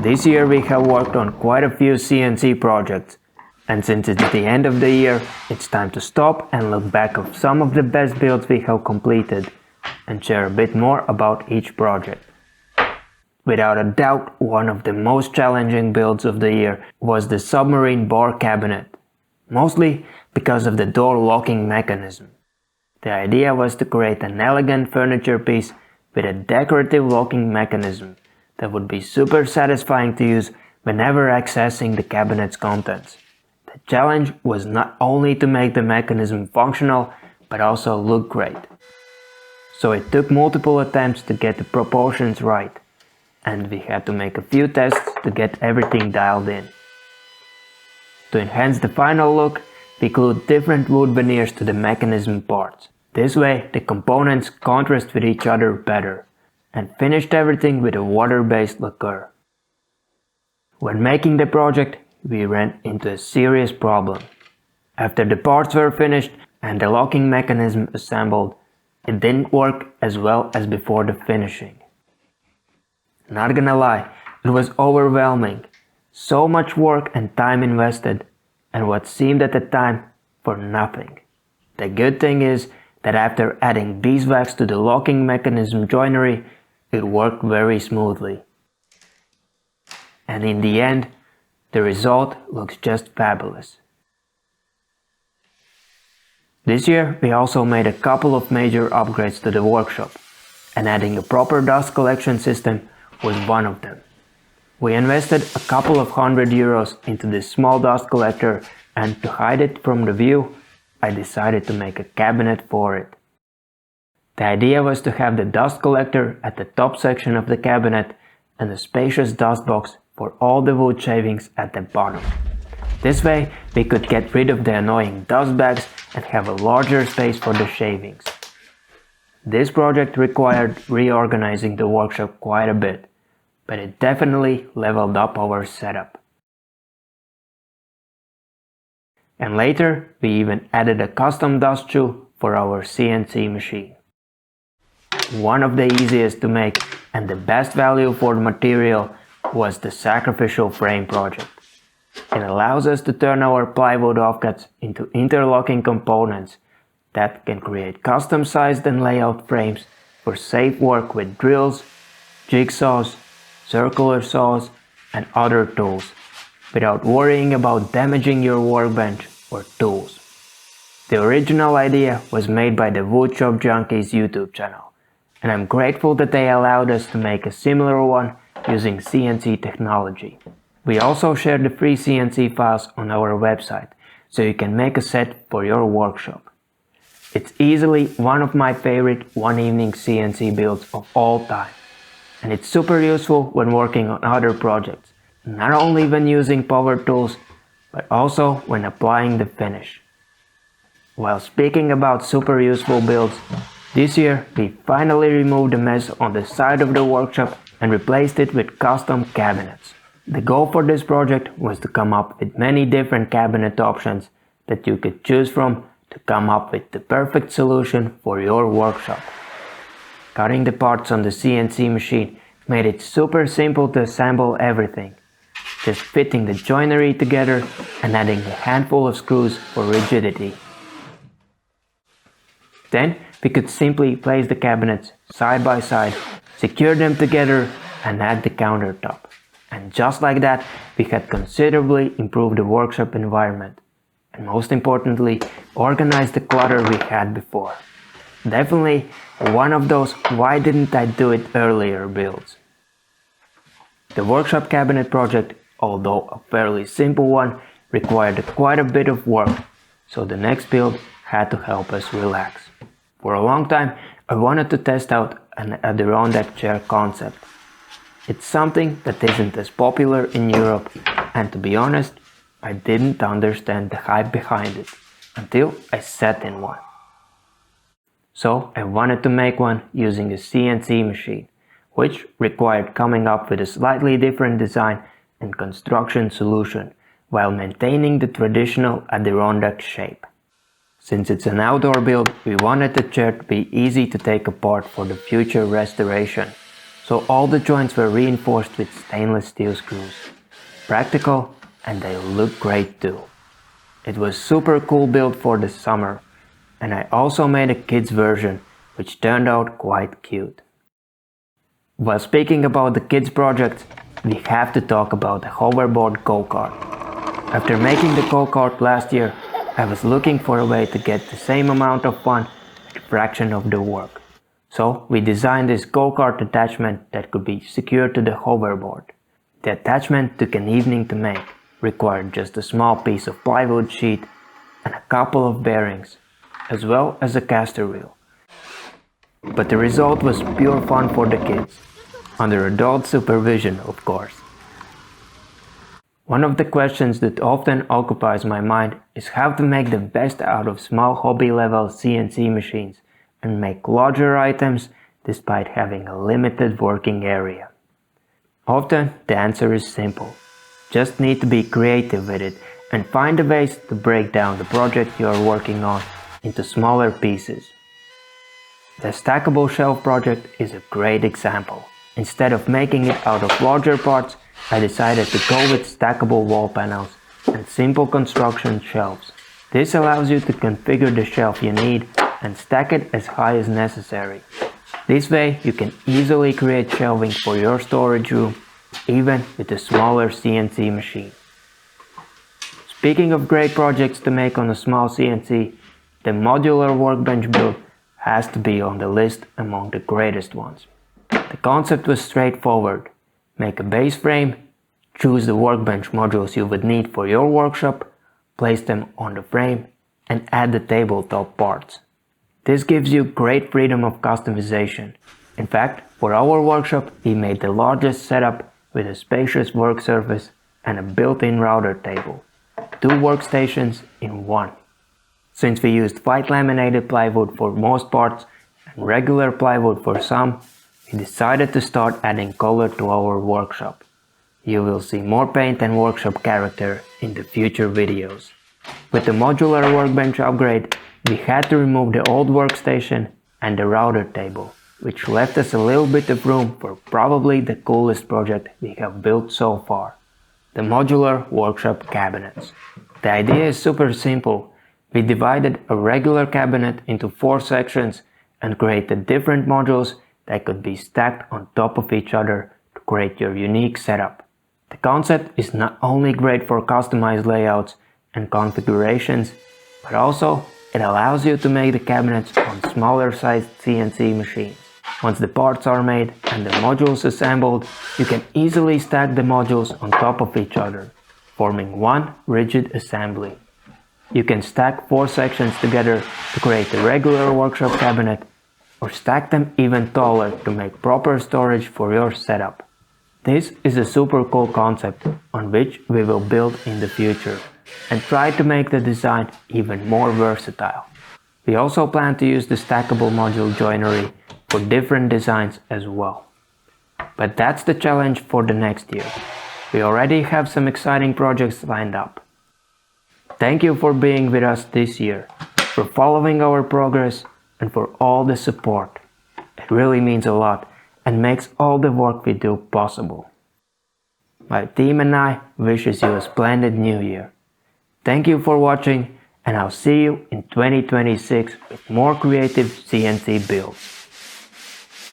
This year we have worked on quite a few CNC projects, and since it's the end of the year, it's time to stop and look back at some of the best builds we have completed and share a bit more about each project. Without a doubt, one of the most challenging builds of the year was the Submarine bar cabinet, mostly because of the door locking mechanism. The idea was to create an elegant furniture piece with a decorative locking mechanism that would be super satisfying to use whenever accessing the cabinet's contents. The challenge was not only to make the mechanism functional, but also look great. So it took multiple attempts to get the proportions right, and we had to make a few tests to get everything dialed in. To enhance the final look, we glued different wood veneers to the mechanism parts. This way the components contrast with each other better, and finished everything with a water-based lacquer. When making the project, we ran into a serious problem. After the parts were finished and the locking mechanism assembled, it didn't work as well as before the finishing. Not gonna lie, it was overwhelming. So much work and time invested, and what seemed at the time for nothing. The good thing is that after adding beeswax to the locking mechanism joinery, it worked very smoothly. And in the end, the result looks just fabulous. This year we also made a couple of major upgrades to the workshop, and adding a proper dust collection system was one of them. We invested a couple of €100 into this small dust collector, and to hide it from the view, I decided to make a cabinet for it. The idea was to have the dust collector at the top section of the cabinet and a spacious dust box for all the wood shavings at the bottom. This way we could get rid of the annoying dust bags and have a larger space for the shavings. This project required reorganizing the workshop quite a bit, but it definitely leveled up our setup. And later we even added a custom dust shoe for our CNC machine. One of the easiest to make and the best value for the material was the Sacrificial frame project. It allows us to turn our plywood offcuts into interlocking components that can create custom sized and layout frames for safe work with drills, jigsaws, circular saws, and other tools, without worrying about damaging your workbench or tools. The original idea was made by the Woodshop Junkies YouTube channel, and I'm grateful that they allowed us to make a similar one using CNC technology. We also share the free CNC files on our website, so you can make a set for your workshop. It's easily one of my favorite one-evening CNC builds of all time, and it's super useful when working on other projects, not only when using power tools, but also when applying the finish. While speaking about super useful builds, this year we finally removed the mess on the side of the workshop and replaced it with custom cabinets. The goal for this project was to come up with many different cabinet options that you could choose from to come up with the perfect solution for your workshop. Cutting the parts on the CNC machine made it super simple to assemble everything, just fitting the joinery together and adding a handful of screws for rigidity. Then we could simply place the cabinets side by side, secure them together, and add the countertop. And just like that, we had considerably improved the workshop environment, and most importantly, organized the clutter we had before. Definitely one of those "why didn't I do it earlier" builds. The workshop cabinet project, although a fairly simple one, required quite a bit of work, so the next build had to help us relax. For a long time, I wanted to test out an Adirondack chair concept. It's something that isn't as popular in Europe, and to be honest, I didn't understand the hype behind it until I sat in one. So I wanted to make one using a CNC machine, which required coming up with a slightly different design and construction solution while maintaining the traditional Adirondack shape. Since it's an outdoor build, we wanted the chair to be easy to take apart for the future restoration, so all the joints were reinforced with stainless steel screws. Practical, and they look great too. It was super cool build for the summer, and I also made a kids version which turned out quite cute. While speaking about the kids projects, we have to talk about the hoverboard go-kart. After making the go-kart last year, I was looking for a way to get the same amount of fun at a fraction of the work. So we designed this go-kart attachment that could be secured to the hoverboard. The attachment took an evening to make, required just a small piece of plywood sheet and a couple of bearings, as well as a caster wheel. But the result was pure fun for the kids, under adult supervision of course. One of the questions that often occupies my mind is how to make the best out of small hobby-level CNC machines and make larger items despite having a limited working area. Often the answer is simple. Just need to be creative with it and find the ways to break down the project you are working on into smaller pieces. The Stackable shelf project is a great example. Instead of making it out of larger parts, I decided to go with stackable wall panels and simple construction shelves. This allows you to configure the shelf you need and stack it as high as necessary. This way you can easily create shelving for your storage room, even with a smaller CNC machine. Speaking of great projects to make on a small CNC, the modular workbench build has to be on the list among the greatest ones. The concept was straightforward. Make a base frame, choose the workbench modules you would need for your workshop, place them on the frame, and add the tabletop parts. This gives you great freedom of customization. In fact, for our workshop, we made the largest setup with a spacious work surface and a built-in router table. 2 workstations in one. Since we used white laminated plywood for most parts and regular plywood for some, we decided to start adding color to our workshop. You will see more paint and workshop character in the future videos. With the modular workbench upgrade, we had to remove the old workstation and the router table, which left us a little bit of room for probably the coolest project we have built so far, the modular workshop cabinets. The idea is super simple. We divided a regular cabinet into 4 sections and created different modules that could be stacked on top of each other to create your unique setup. The concept is not only great for customized layouts and configurations, but also it allows you to make the cabinets on smaller sized CNC machines. Once the parts are made and the modules assembled, you can easily stack the modules on top of each other, forming one rigid assembly. You can stack 4 sections together to create a regular workshop cabinet, or stack them even taller to make proper storage for your setup. This is a super cool concept on which we will build in the future and try to make the design even more versatile. We also plan to use the stackable module joinery for different designs as well. But that's the challenge for the next year. We already have some exciting projects lined up. Thank you for being with us this year, for following our progress, and for all the support. It really means a lot and makes all the work we do possible. My team and I wishes you a splendid new year. Thank you for watching, and I'll see you in 2026 with more creative CNC builds.